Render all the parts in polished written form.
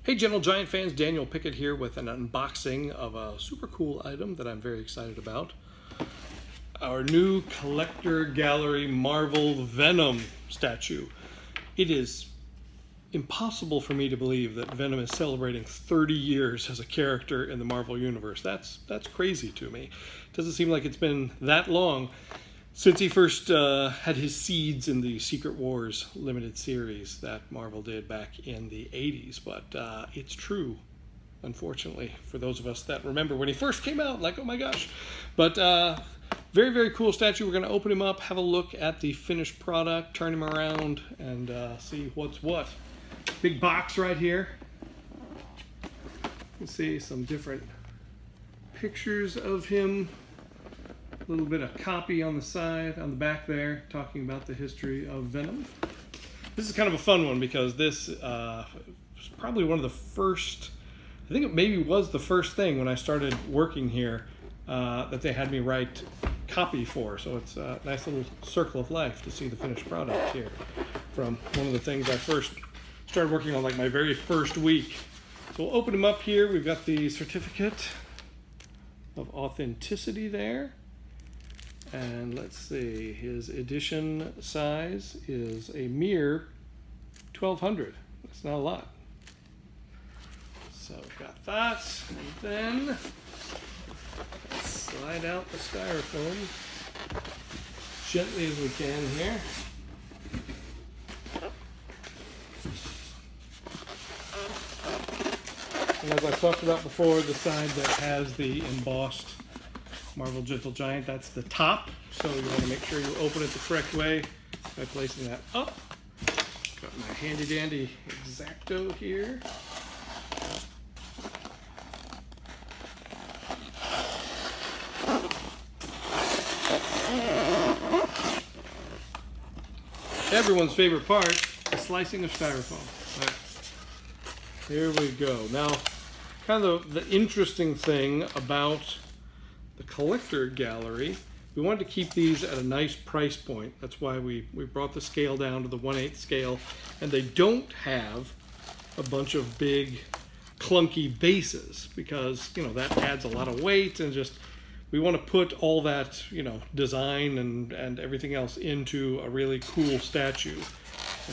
Hey Gentle Giant fans, Daniel Pickett here with an unboxing of a super cool item that I'm very excited about. Our new collector gallery Marvel Venom statue. It is impossible for me to believe that Venom is celebrating 30 years as a character in the Marvel Universe. That's crazy to me. It doesn't seem like it's been that long since he first had his seeds in the Secret Wars limited series that Marvel did back in the 80s. But it's true, unfortunately, for those of us that remember when he first came out, like, oh my gosh. But very, very cool statue. We're going to open him up, have a look at the finished product, turn him around, and see what's what. Big box right here. You can see some different pictures of him. A little bit of copy on the side, on the back there, talking about the history of Venom. This is kind of a fun one because this was probably one of the first, I think it maybe was the first thing when I started working here that they had me write copy for. So it's a nice little circle of life to see the finished product here from one of the things I first started working on, like my very first week. So we'll open them up here. We've got the certificate of authenticity there. And let's see, his edition size is a mere 1,200. That's not a lot. So we've got that, and then let's slide out the styrofoam gently as we can here. And as I've talked about before, the side that has the embossed Marvel Gentle Giant, that's the top, so you want to make sure you open it the correct way by placing that up. Got my handy dandy X-Acto here. Everyone's favorite part, the slicing of styrofoam. Right. Here we go. Now, kind of the interesting thing about the collector gallery, we wanted to keep these at a nice price point. That's why we brought the scale down to the 1/8 scale, and they don't have a bunch of big clunky bases because, you know, that adds a lot of weight, and just we want to put all that, you know, design and everything else into a really cool statue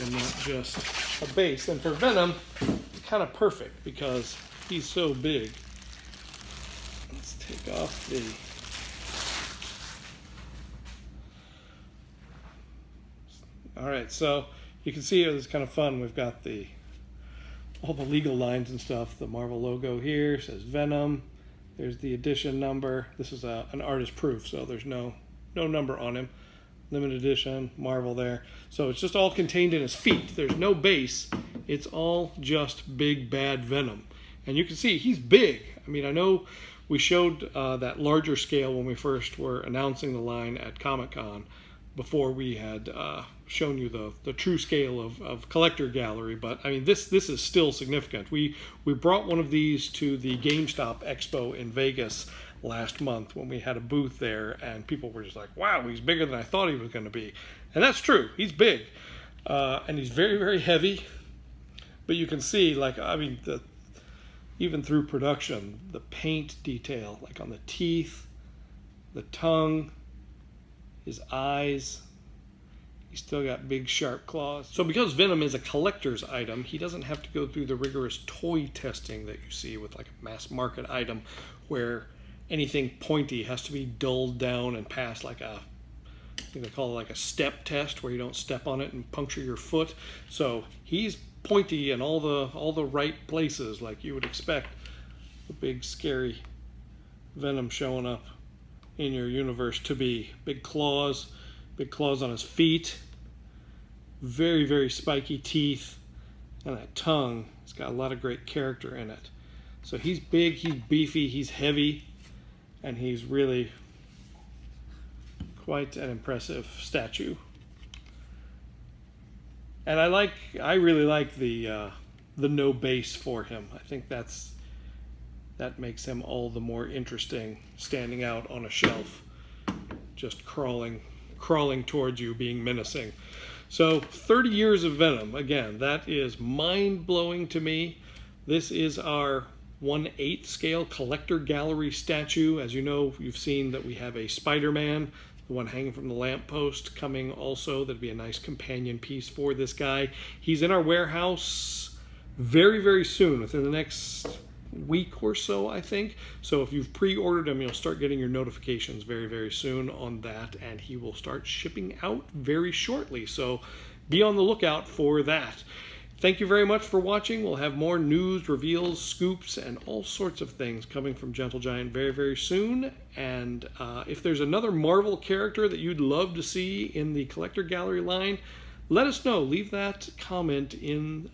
and not just a base. And for Venom, it's kind of perfect because he's so big. Let's take off the all right, so you can see it's kind of fun. We've got all the legal lines and stuff. The Marvel logo here says Venom. There's the edition number. This is an artist proof, so there's no number on him. Limited edition, Marvel there. So it's just all contained in his feet. There's no base. It's all just big bad Venom. And you can see he's big. I mean, I know we showed that larger scale when we first were announcing the line at Comic-Con before we had shown you the true scale of collector gallery. But I mean, this is still significant. We brought one of these to the GameStop Expo in Vegas last month when we had a booth there, and people were just like, wow, he's bigger than I thought he was going to be. And that's true. He's big. And he's very, very heavy. But you can see, like, I mean, even through production, the paint detail, like on the teeth, the tongue, his eyes, he's still got big sharp claws. So because Venom is a collector's item, he doesn't have to go through the rigorous toy testing that you see with like a mass market item where anything pointy has to be dulled down and pass like I think they call it like a step test where you don't step on it and puncture your foot. So he's pointy in all the right places like you would expect the big scary Venom showing up in your universe to be. Big claws on his feet, very, very spiky teeth, and that tongue. It's got a lot of great character in it. So he's big, he's beefy, he's heavy, and he's really quite an impressive statue. And I really like the no base for him. I think that makes him all the more interesting, standing out on a shelf, just crawling towards you, being menacing. So 30 years of Venom, again, that is mind-blowing to me. This is our 1/8 scale collector gallery statue. As you know, you've seen that we have a Spider-Man, the one hanging from the lamppost, coming also. That'd be a nice companion piece for this guy. He's in our warehouse very, very soon, within the next week or so, I think. So if you've pre-ordered him, you'll start getting your notifications very, very soon on that, and he will start shipping out very shortly. So be on the lookout for that. Thank you very much for watching. We'll have more news, reveals, scoops, and all sorts of things coming from Gentle Giant very, very soon. And if there's another Marvel character that you'd love to see in the collector gallery line, let us know. Leave that comment in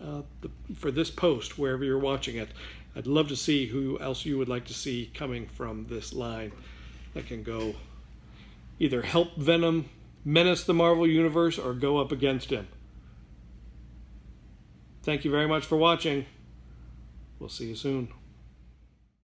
for this post, wherever you're watching it. I'd love to see who else you would like to see coming from this line that can go either help Venom menace the Marvel Universe or go up against him. Thank you very much for watching. We'll see you soon.